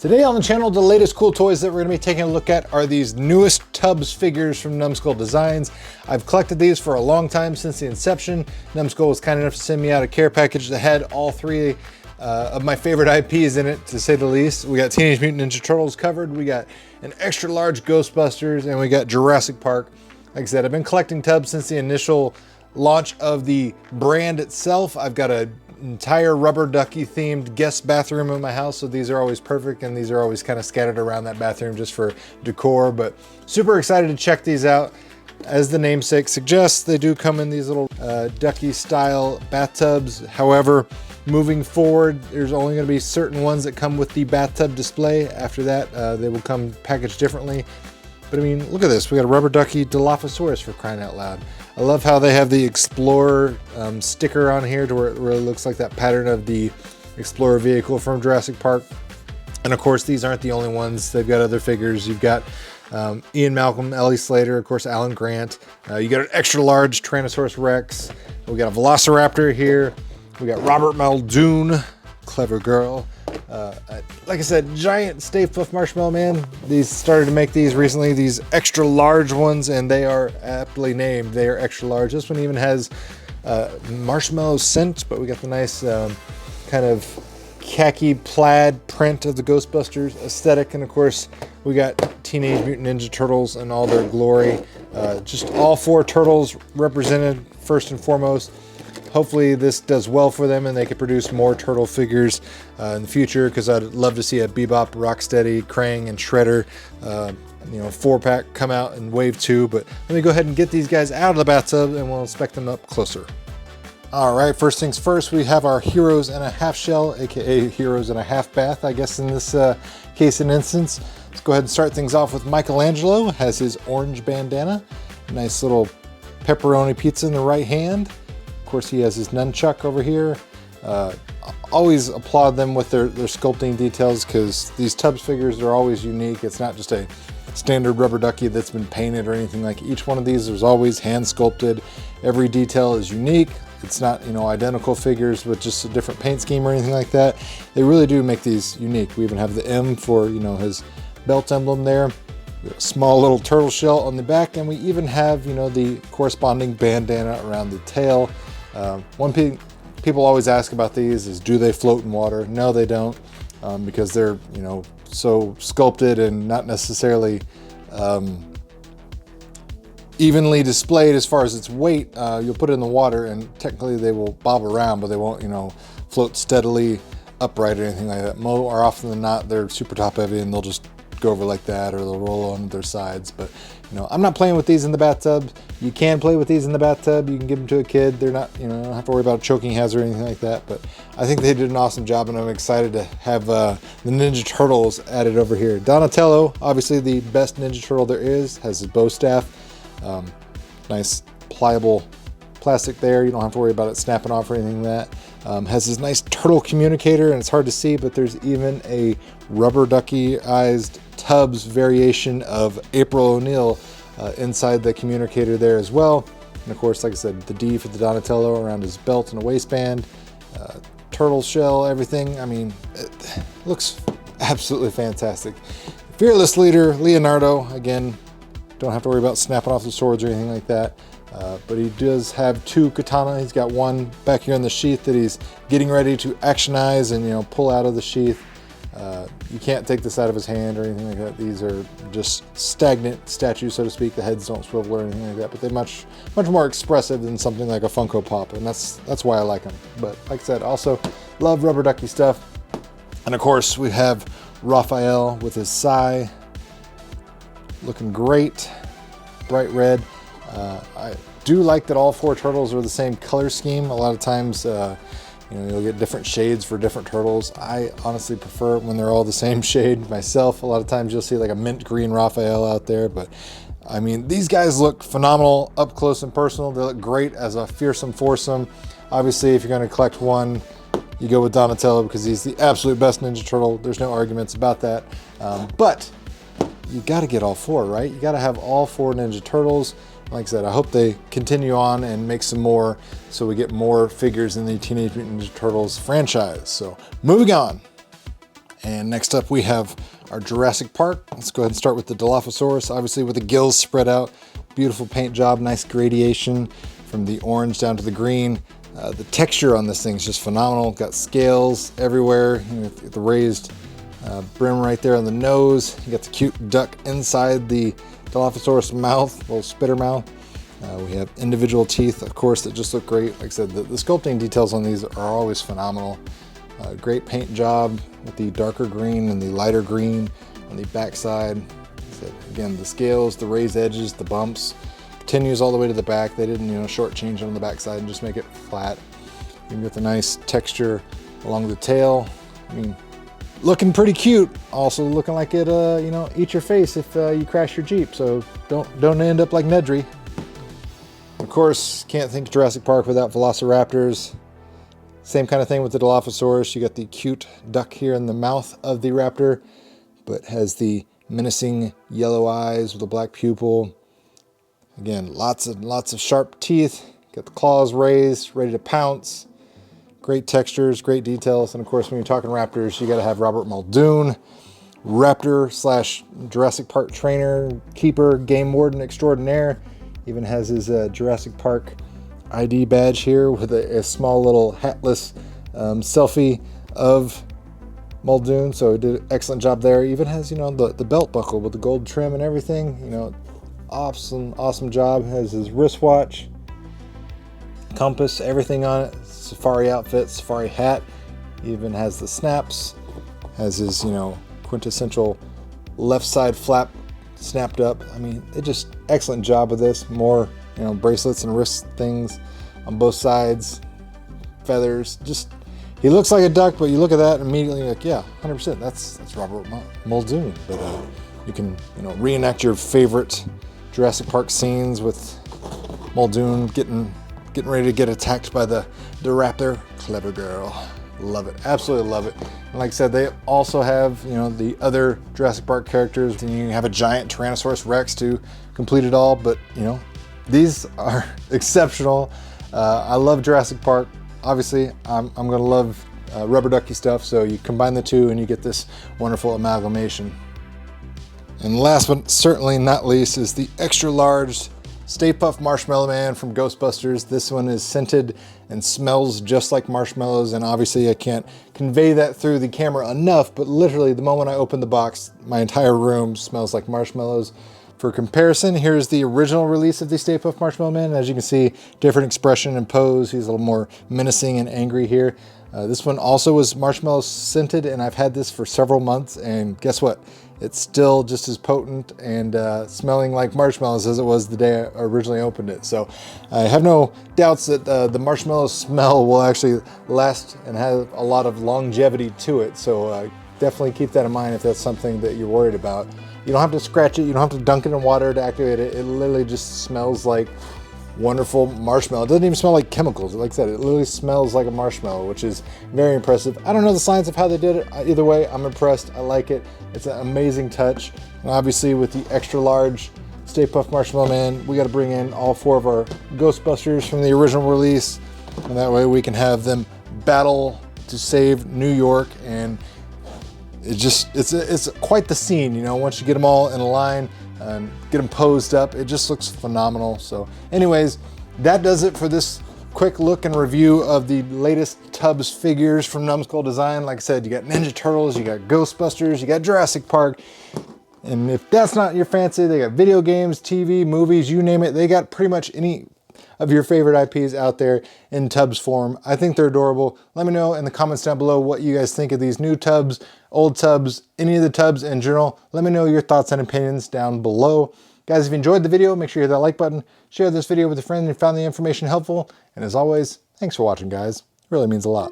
Today on the channel, the latest cool toys that we're going to be taking a look at are these newest Tubbz figures from Numbskull Designs. I've collected these for a long time, since the inception. Numbskull was kind enough to send me out a care package that had all three of my favorite IPs in it, to say the least. We got Teenage Mutant Ninja Turtles covered, we got an extra large Ghostbusters, and we got Jurassic Park. Like I said, I've been collecting Tubbz since the initial launch of the brand itself. I've got an entire rubber ducky themed guest bathroom in my house, so these are always perfect, and these are always kind of scattered around that bathroom just for decor. But super excited to check these out. As the namesake suggests, they do come in these little ducky style bathtubs. However, moving forward, there's only going to be certain ones that come with the bathtub display. After that, they will come packaged differently. But I mean, look at this. We got a rubber ducky Dilophosaurus, for crying out loud. I love how they have the Explorer sticker on here, to where it really looks like that pattern of the Explorer vehicle from Jurassic Park. And of course, these aren't the only ones. They've got other figures. You've got Ian Malcolm, Ellie Slater, of course, Alan Grant. You got an extra large Tyrannosaurus Rex. We got a Velociraptor here. We got Robert Muldoon, clever girl. Like I said, giant Stay Puft Marshmallow Man. These started to make these recently, these extra large ones, and they are aptly named. They are extra large. This one even has marshmallow scent, but we got the nice kind of khaki plaid print of the Ghostbusters aesthetic. And of course, we got Teenage Mutant Ninja Turtles in all their glory. Just all four turtles represented first and foremost. Hopefully this does well for them and they can produce more turtle figures in the future, because I'd love to see a Bebop, Rocksteady, Krang, and Shredder 4-pack come out in wave 2. But let me go ahead and get these guys out of the bathtub and we'll inspect them up closer. All right, first things first, we have our Heroes in a Half Shell, aka Heroes in a Half Bath, I guess in this case and instance. Let's go ahead and start things off with Michelangelo. Has his orange bandana, nice little pepperoni pizza in the right hand. Of course, he has his nunchuck over here. Always applaud them with their sculpting details, because these Tubbz figures are always unique. It's not just a standard rubber ducky that's been painted or anything. Like, each one of these is always hand sculpted. Every detail is unique. It's not, identical figures with just a different paint scheme or anything like that. They really do make these unique. We even have the M for, his belt emblem there. A small little turtle shell on the back, and we even have, the corresponding bandana around the tail. One thing people always ask about these is, do they float in water? No, they don't, because they're, so sculpted and not necessarily evenly displayed as far as its weight. You'll put it in the water and technically they will bob around, but they won't, float steadily upright or anything like that. More often than not, they're super top heavy and they'll just go over like that, or they'll roll on their sides. But I'm not playing with these in the bathtub. You can play with these in the bathtub. You can give them to a kid. They're not, don't have to worry about choking hazard or anything like that. But I think they did an awesome job, and I'm excited to have the Ninja Turtles added over here. Donatello, obviously the best Ninja Turtle there is, has his bow staff. Nice pliable plastic there. You don't have to worry about it snapping off or anything like that. Has this nice turtle communicator, and it's hard to see, but there's even a rubber ducky-ized Tubbz variation of April O'Neil inside the communicator there as well. And of course, like I said, the D for the Donatello around his belt and a waistband. Turtle shell, everything. I mean, it looks absolutely fantastic. Fearless leader, Leonardo. Again, don't have to worry about snapping off the swords or anything like that. But he does have two katana. He's got one back here in the sheath that he's getting ready to actionize and pull out of the sheath. You can't take this out of his hand or anything like that. These are just stagnant statues, so to speak. The heads don't swivel or anything like that, but they're much more expressive than something like a Funko Pop, and that's why I like them. But like I said, also love rubber ducky stuff. And of course, we have Raphael with his sai, looking great, bright red. I do like that all four turtles are the same color scheme. A lot of times, you'll get different shades for different turtles. I honestly prefer when they're all the same shade myself. A lot of times you'll see like a mint green Raphael out there, but I mean, these guys look phenomenal up close and personal. They look great as a fearsome foursome. Obviously, if you're going to collect one, you go with Donatello, because he's the absolute best Ninja Turtle. There's no arguments about that. But you got to get all four, right? You got to have all four Ninja Turtles. Like I said, I hope they continue on and make some more, so we get more figures in the Teenage Mutant Ninja Turtles franchise. So moving on. And next up we have our Jurassic Park. Let's go ahead and start with the Dilophosaurus, obviously with the gills spread out. Beautiful paint job, nice gradation from the orange down to the green. The texture on this thing is just phenomenal. Got scales everywhere. You know, the raised brim right there on the nose. You got the cute duck inside the Dilophosaurus mouth, little spitter mouth. We have individual teeth, of course, that just look great. Like I said, the sculpting details on these are always phenomenal. Great paint job with the darker green and the lighter green on the backside. So again, the scales, the raised edges, the bumps, continues all the way to the back. They didn't, shortchange it on the backside and just make it flat. You get the nice texture along the tail. I mean, looking pretty cute. Also looking like it, eat your face if you crash your Jeep. So don't end up like Nedry. Of course, can't think Jurassic Park without Velociraptors. Same kind of thing with the Dilophosaurus. You got the cute duck here in the mouth of the raptor, but has the menacing yellow eyes with a black pupil. Again, lots of sharp teeth. Got the claws raised, ready to pounce. Great textures, great details. And of course, when you're talking raptors, you got to have Robert Muldoon, raptor / Jurassic Park trainer, keeper, game warden extraordinaire. Even has his Jurassic Park ID badge here with a small little hatless selfie of Muldoon. So he did an excellent job there. Even has, the belt buckle with the gold trim and everything. Awesome job. Has his wristwatch, compass, everything on it. Safari outfit, safari hat. Even has the snaps. Has his, quintessential left side flap snapped up. I mean, it just excellent job with this. More, bracelets and wrist things on both sides. Feathers. Just, he looks like a duck, but you look at that and immediately you're like, yeah, 100%. That's Robert Muldoon. But you can, reenact your favorite Jurassic Park scenes with Muldoon getting ready to get attacked by the raptor. Clever girl. Love it. Absolutely love it. And like I said, they also have, the other Jurassic Park characters. And you have a giant Tyrannosaurus Rex to complete it all. But, these are exceptional. I love Jurassic Park. Obviously, I'm going to love rubber ducky stuff. So you combine the two and you get this wonderful amalgamation. And last but certainly not least is the extra large Stay Puft Marshmallow Man from Ghostbusters. This one is scented and smells just like marshmallows, and obviously I can't convey that through the camera enough, but literally the moment I open the box, my entire room smells like marshmallows. For comparison, here's the original release of the Stay Puft Marshmallow Man. As you can see, different expression and pose. He's a little more menacing and angry here. This one also was marshmallow scented, and I've had this for several months, and guess what? It's still just as potent and smelling like marshmallows as it was the day I originally opened it. So I have no doubts that the marshmallow smell will actually last and have a lot of longevity to it. So definitely keep that in mind if that's something that you're worried about. You don't have to scratch it. You don't have to dunk it in water to activate it. It literally just smells like wonderful marshmallow. It doesn't even smell like chemicals. Like I said, it literally smells like a marshmallow, which is very impressive. I don't know the science of how they did it. Either way, I'm impressed. I like it. It's an amazing touch. And obviously with the extra large Stay Puft Marshmallow Man, we got to bring in all 4 of our Ghostbusters from the original release. And that way we can have them battle to save New York. And it's quite the scene, once you get them all in a line and get them posed up. It just looks phenomenal. So anyways, that does it for this quick look and review of the latest TUBBZ figures from Numskull Design. Like I said, you got Ninja Turtles, you got Ghostbusters, you got Jurassic Park. And if that's not your fancy, they got video games, TV, movies, you name it. They got pretty much any of your favorite IPs out there in TUBBZ form. I think they're adorable. Let me know in the comments down below what you guys think of these new TUBBZ, old TUBBZ, any of the TUBBZ in general. Let me know your thoughts and opinions down below. Guys, if you enjoyed the video, make sure you hit that like button, share this video with a friend if you found the information helpful, and as always, thanks for watching, guys. It really means a lot.